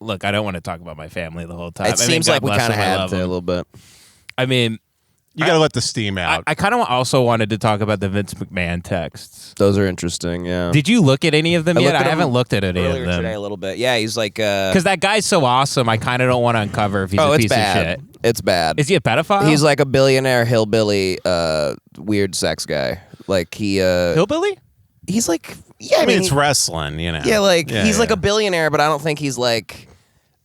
look, I don't want to talk about my family the whole time. It seems like we kind of had to a little bit. I mean, you got to let the steam out. I kind of also wanted to talk about the Vince McMahon texts. Those are interesting, yeah. Did you look at any of them yet? I haven't looked at any of them. Today a little bit. Yeah, he's like... Because that guy's so awesome, I kind of don't want to uncover if he's a piece of shit. It's bad. Is he a pedophile? He's like a billionaire hillbilly, weird sex guy. Like he... Hillbilly? He's like... Yeah, I mean, it's wrestling, you know. Yeah, he's like a billionaire, but I don't think he's like...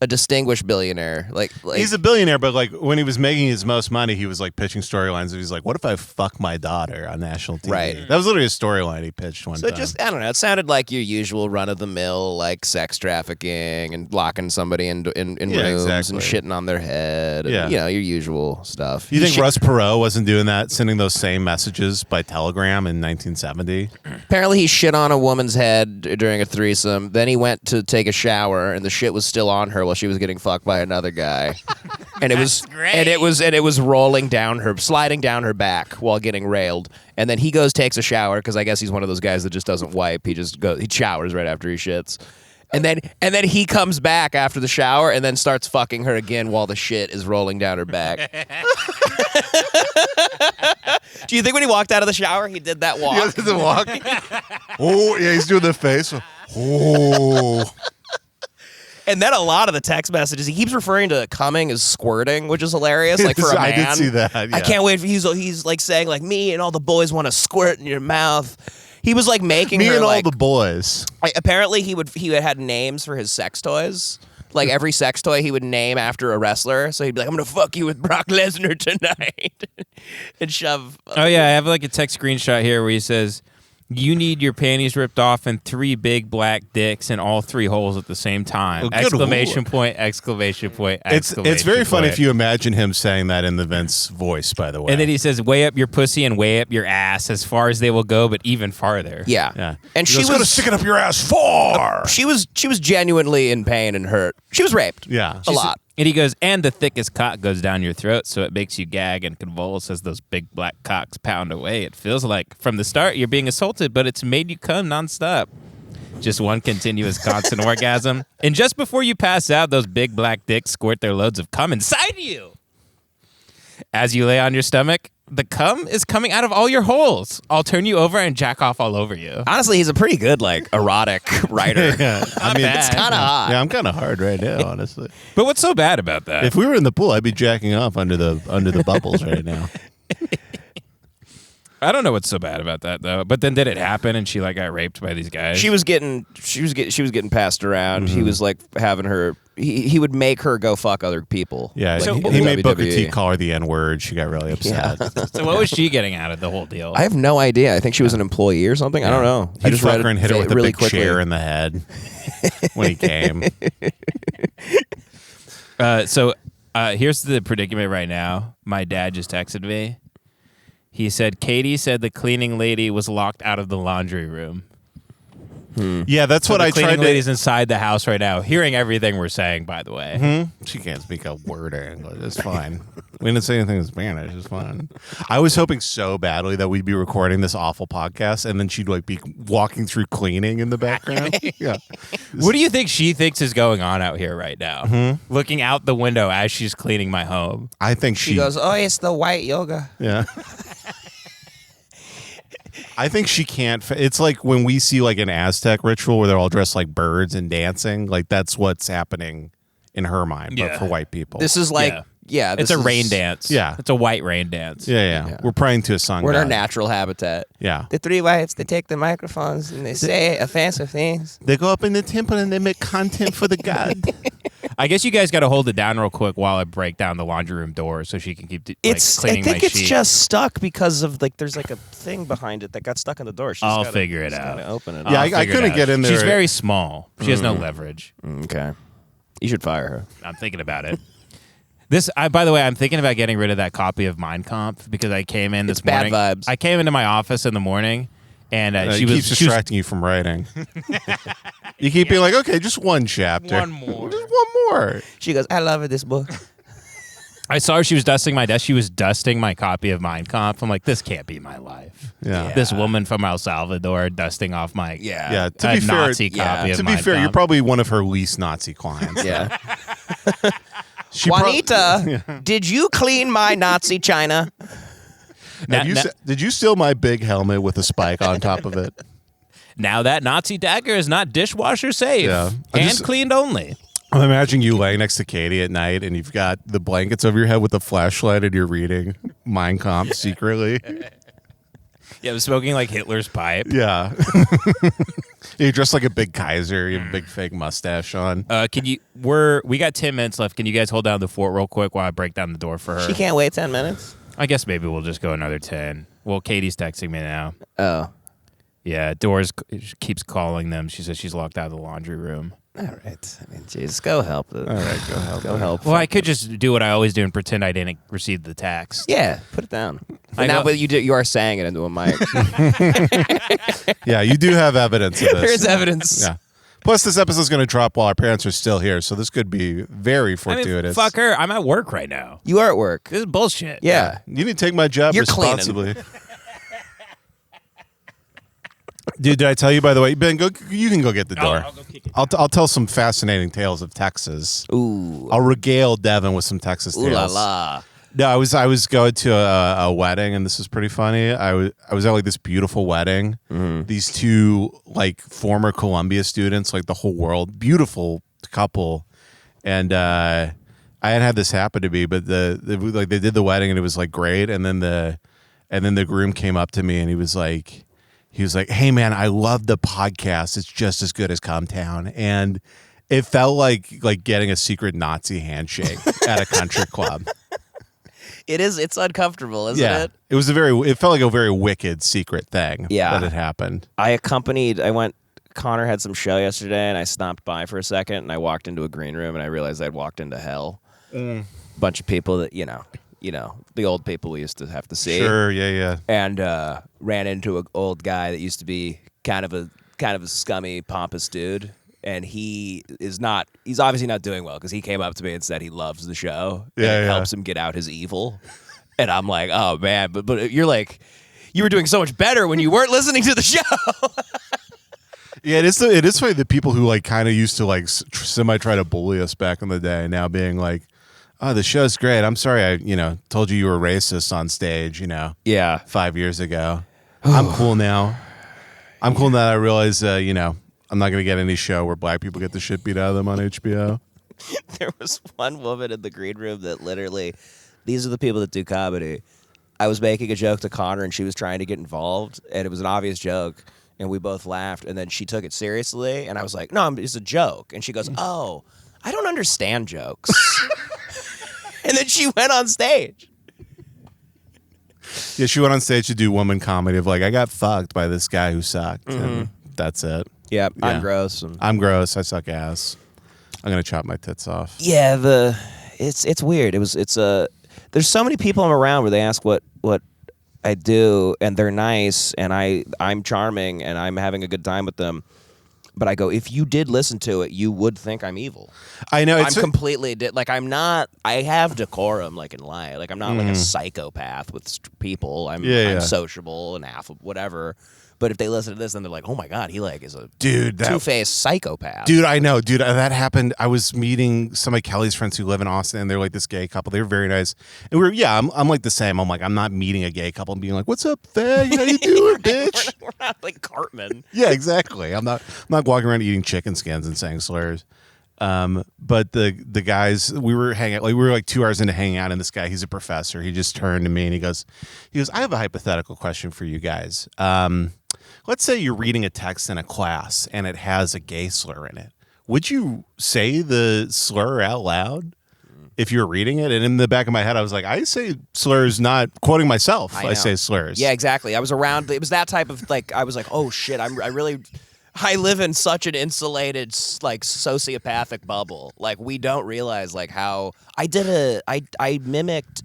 a distinguished billionaire. Like he's a billionaire, but like when he was making his most money, he was like pitching storylines. He's like, "What if I fuck my daughter on national TV?" Right. That was literally a storyline he pitched one time. So just I don't know. It sounded like your usual run of the mill, like sex trafficking and locking somebody in rooms and shitting on their head. And, yeah, your usual stuff. You think Russ Perot wasn't doing that, sending those same messages by telegram in 1970? Apparently, he shit on a woman's head during a threesome. Then he went to take a shower, and the shit was still on her while she was getting fucked by another guy, and it was rolling down her, sliding down her back while getting railed. And then he takes a shower because I guess he's one of those guys that just doesn't wipe. He showers right after he shits, and then he comes back after the shower and then starts fucking her again while the shit is rolling down her back. Do you think when he walked out of the shower he did that walk? Yeah, the walk. Oh yeah, he's doing the face. Oh. And then a lot of the text messages, he keeps referring to coming as squirting, which is hilarious. Like for a man, I did see that. Yeah. I can't wait for he's like saying like me and all the boys want to squirt in your mouth. He was like making me her and like, all the boys. Apparently he had names for his sex toys. Like every sex toy he would name after a wrestler. So he'd be like, "I'm gonna fuck you with Brock Lesnar tonight," and shove. Oh yeah, I have like a text screenshot here where he says, "You need your panties ripped off and 3 big black dicks in all 3 holes at the same time!" Exclamation point! Exclamation point! Exclamation It's very funny point. if you imagine him saying that in the Vince voice. By the way, and then he says, "Weigh up your pussy and weigh up your ass as far as they will go, but even farther." Yeah. And she was gonna stick it up your ass far. She was genuinely in pain and hurt. She was raped. Yeah, a lot. And he goes, "And the thickest cock goes down your throat, so it makes you gag and convulse as those big black cocks pound away. It feels like from the start you're being assaulted, but it's made you come nonstop. Just one continuous constant orgasm. And just before you pass out, those big black dicks squirt their loads of cum inside you. As you lay on your stomach, the cum is coming out of all your holes. I'll turn you over and jack off all over you." Honestly, he's a pretty good, like, erotic writer. Yeah, I mean, it's kind of hot. Yeah, I'm kind of hard right now, honestly. But what's so bad about that? If we were in the pool, I'd be jacking off under the bubbles right now. I don't know what's so bad about that though. But then did it happen and she like got raped by these guys? She was getting passed around. Mm-hmm. He was like having her. He would make her go fuck other people. Yeah, like, so he made Booker T call her the N-word. She got really upset. Yeah. So what was she getting out of the whole deal? I have no idea. I think she was an employee or something. Yeah. I don't know. I just read her and hit her with really a big chair in the head when he came. So here's the predicament right now. My dad just texted me. He said, "Katie said the cleaning lady was locked out of the laundry room." Yeah, that's what I tried to... cleaning lady's inside the house right now, hearing everything we're saying, by the way. Mm-hmm. She can't speak a word of English. It's fine. We didn't say anything in Spanish. It's fine. I was hoping so badly that we'd be recording this awful podcast, and then she'd like be walking through cleaning in the background. Yeah. What do you think she thinks is going on out here right now? Mm-hmm. Looking out the window as she's cleaning my home. I think she goes, "Oh, it's the white yoga." Yeah. I think she can't. It's like when we see like an Aztec ritual where they're all dressed like birds and dancing. Like that's what's happening in her mind, but for white people. This is like, it's a rain dance. Yeah. It's a white rain dance. Yeah. We're praying to a sun We're in god. our natural habitat. Yeah. The 3 whites, they take the microphones and they say offensive things. They go up in the temple and they make content for the god. I guess you guys got to hold it down real quick while I break down the laundry room door so she can keep cleaning my sheet. I think it's just stuck because of like there's like a thing behind it that got stuck in the door. I'll figure it out. Open it. Yeah, I couldn't get in there. She's very small. She has no leverage. Okay. You should fire her. I'm thinking about it. By the way, I'm thinking about getting rid of that copy of Mein Kampf because I came in this morning. Bad vibes. I came into my office in the morning, and she keeps distracting you from writing. You keep being like, okay, just one chapter. One more. Just one more. She goes, "I love this book." I saw her. She was dusting my desk. She was dusting my copy of Mein Kampf. I'm like, this can't be my life. Yeah. This woman from El Salvador dusting off my Yeah. To be fair, Nazi copy of to be Mein fair, you're Kampf. probably one of her least Nazi clients. Yeah. She Juanita, did you clean my Nazi china? Did you steal my big helmet with a spike on top of it? Now that Nazi dagger is not dishwasher safe. Yeah. Hand cleaned only. I'm imagining you laying next to Katie at night, and you've got the blankets over your head with the flashlight, and you're reading Mein Kampf secretly. Yeah, I was smoking like Hitler's pipe. Yeah. You're dressed like a big Kaiser. You have a big fake mustache on. We got 10 minutes left. Can you guys hold down the fort real quick while I break down the door for her? She can't wait 10 minutes. I guess maybe we'll just go another 10. Well, Katie's texting me now. Oh. Yeah, Doors keeps calling them. She says she's locked out of the laundry room. All right. I mean, Jesus, go help. All right, go help. Go help. Well, I could just do what I always do and pretend I didn't receive the text. Yeah, put it down. But you are saying it into a mic. Yeah, you do have evidence of this. There's evidence. Yeah. Plus, this episode's going to drop while our parents are still here, so this could be very fortuitous. Fuck her. I'm at work right now. You are at work. This is bullshit. Yeah. You need to take my job You're responsibly. Dude, did I tell you, by the way? Ben, you can go get the door. I'll go kick it. I'll tell some fascinating tales of Texas. Ooh. I'll regale Devin with some Texas tales. Ooh la la. No, I was going to a wedding, and this is pretty funny. I was at like this beautiful wedding. Mm-hmm. These two like former Columbia students, like the whole world, beautiful couple, and I had this happen to me, but they did the wedding and it was like great, and then the groom came up to me and he was like, "Hey man, I love the podcast. It's just as good as Come Town," and it felt like getting a secret Nazi handshake at a country club. It's uncomfortable, isn't it? It felt like a very wicked secret thing Yeah. that had happened. Connor had some show yesterday, and I stopped by for a second, and I walked into a green room, and I realized I'd walked into hell. Bunch of people that, you know, the old people we used to have to see. Sure, yeah. And ran into an old guy that used to be kind of a scummy, pompous dude. And he's obviously not doing well because he came up to me and said he loves the show. And it helps him get out his evil. And I'm like, oh man, but you're like, you were doing so much better when you weren't listening to the show. Yeah, it is funny the people who like kind of used to like semi try to bully us back in the day now being like, oh, the show's great. I'm sorry I told you were racist on stage, Yeah. 5 years ago. I'm cool now. I'm cool now that I realize I'm not going to get any show where black people get the shit beat out of them on HBO. There was one woman in the green room that literally, these are the people that do comedy. I was making a joke to Connor and she was trying to get involved, and it was an obvious joke, and we both laughed, and then she took it seriously, and I was like, no, it's a joke. And she goes, oh, I don't understand jokes. And then she went on stage. Yeah, she went on stage to do woman comedy of like, I got fucked by this guy who sucked, and that's it. Yeah, Yeah. I'm gross. I'm gross. I suck ass. I'm gonna chop my tits off. Yeah, it's weird. There's so many people I'm around where they ask what I do, and they're nice, and I'm charming, and I'm having a good time with them. But I go, if you did listen to it, you would think I'm evil. I know. I'm completely I'm not. I have decorum, like in life. Like I'm not like a psychopath with people. I'm sociable and whatever. But if they listen to this, then they're like, oh my God, he is a two-faced psychopath. Dude, I know. Dude, that happened. I was meeting some of Kelly's friends who live in Austin, and they're like this gay couple. They were very nice. And I'm like the same. I'm like, I'm not meeting a gay couple and being like, what's up, Faye? How you doing, bitch? we're not like Cartman. Yeah, exactly. I'm not walking around eating chicken skins and saying slurs. But the guys, we were like 2 hours into hanging out, and this guy, he's a professor. He just turned to me and he goes, I have a hypothetical question for you guys. Let's say you're reading a text in a class and it has a gay slur in it. Would you say the slur out loud if you're reading it? And in the back of my head, I was like, I say slurs, not quoting myself. I say slurs. Yeah, exactly. I was around. It was that type of I was like, oh shit, I live in such an insulated, like, sociopathic bubble. Like, we don't realize, like, how I mimicked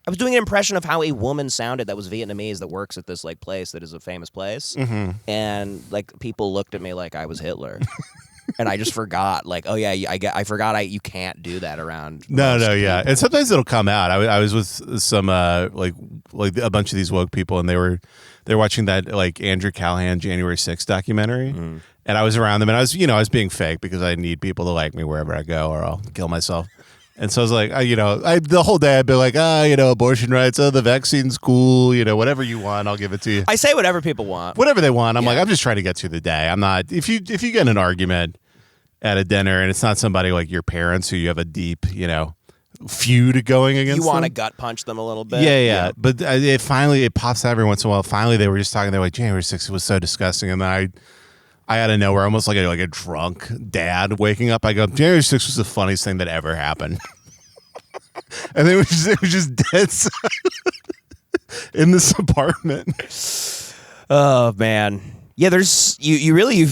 I was doing an impression of how a woman sounded that was Vietnamese that works at this, like, place that is a famous place. Mm-hmm. And, like, people looked at me like I was Hitler. and I just forgot. Like, oh yeah, I forgot. You can't do that around. No, most yeah, people. and sometimes it'll come out. I was with some like a bunch of these woke people, and they're watching that like Andrew Callahan January 6th documentary, and I was around them, and I was being fake because I need people to like me wherever I go, or I'll kill myself. And so I was like, the whole day I'd be like, abortion rights, the vaccine's cool, whatever you want, I'll give it to you. I say whatever people want. Whatever they want. I'm like, I'm just trying to get through the day. I'm not. If you get in an argument at a dinner and it's not somebody like your parents who you have a deep, feud going against, you want to them. gut punch them a little bit. Yeah. But it pops out every once in a while. Finally, they were just talking. They're like, January 6th was so disgusting, and then I out of nowhere, almost like a drunk dad waking up, I go, January 6th was the funniest thing that ever happened. And then it was just dead silent in this apartment. Oh man, yeah. There's you really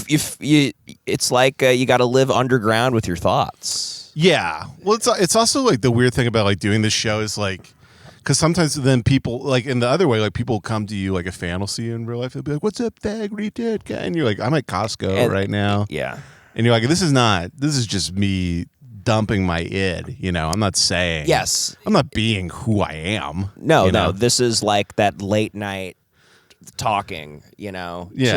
it's like you got to live underground with your thoughts. Yeah. Well, it's also like the weird thing about like doing this show is like, because sometimes then people like in the other way, like people come to you like a fan will see you in real life. They'll be like, "What's up, fag retard guy?" And you're like, "I'm at Costco right now." Yeah. And you're like, "This is just me dumping my id." I'm not saying. Yes. I'm not being who I am. No. This is like that late night talking. Yeah.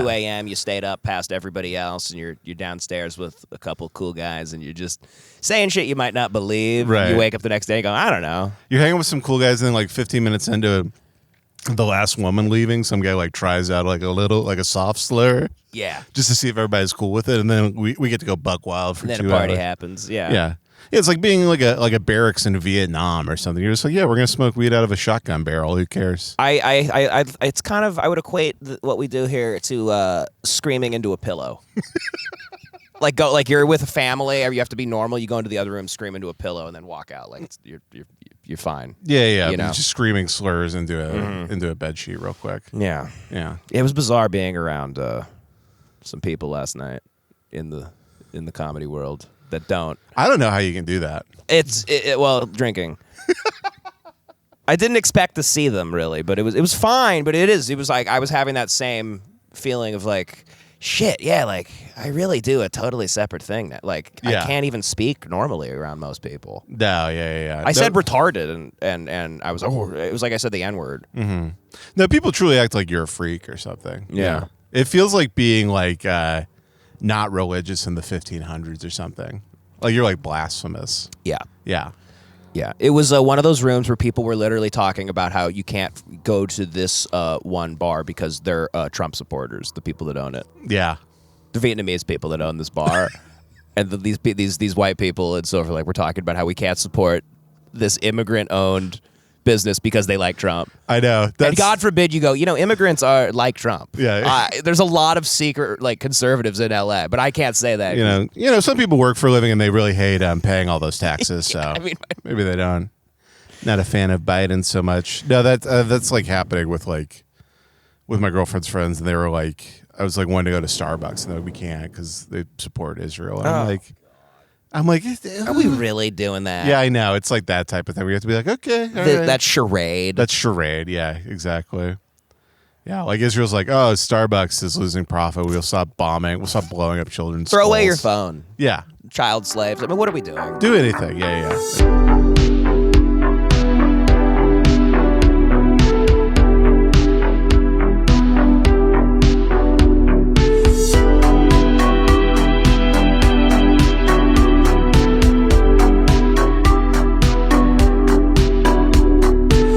2 a.m. You stayed up past everybody else, and you're downstairs with a couple cool guys, and you're just saying shit you might not believe. Right. You wake up the next day and go, I don't know. You're hanging with some cool guys, and then like 15 minutes into the last woman leaving, some guy like tries out like a soft slur. Yeah. Just to see if everybody's cool with it, and then we get to go buck wild for And then 2 a party hours. happens. Yeah. Yeah. It's like being like a barracks in Vietnam or something. You're just like, yeah, we're gonna smoke weed out of a shotgun barrel. Who cares? It's kind of, I would equate what we do here to screaming into a pillow. like you're with a family, or you have to be normal. You go into the other room, scream into a pillow, and then walk out. Like you're fine. Yeah. Just screaming slurs into a bed sheet real quick. Yeah. It was bizarre being around some people last night in the comedy world that don't. I don't know how you can do that. Well, drinking. I didn't expect to see them really, but it was fine. But it was like I was having that same feeling of like, shit, yeah, like I really do a totally separate thing that like I can't even speak normally around most people. No, yeah. I said retarded and I was it was like I said the N-word. Mm-hmm. No, people truly act like you're a freak or something. Yeah. It feels like being like not religious in the 1500s or something. Like you're like blasphemous. Yeah. Yeah. It was one of those rooms where people were literally talking about how you can't go to this one bar because they're Trump supporters, the people that own it. Yeah. The Vietnamese people that own this bar. And these white people and so forth, like we're talking about how we can't support this immigrant-owned business because they like Trump. I know. And God forbid you go, immigrants are like Trump. Yeah. There's a lot of secret like conservatives in LA, but I can't say that. Some people work for a living and they really hate paying all those taxes. So I mean, maybe they don't. Not a fan of Biden so much. No, that's like happening with my girlfriend's friends, and they were like, I was like wanting to go to Starbucks, and they're like, we can't because they support Israel. And I'm like, are we really doing that? Yeah, I know. It's like that type of thing. We have to be like, okay, all right. That charade. That's charade. Yeah, exactly. Yeah, like Israel's like, oh, Starbucks is losing profit. We'll stop bombing. We'll stop blowing up children's Throw away schools. your phone. Yeah. Child slaves. I mean, what are we doing? Do anything. Yeah.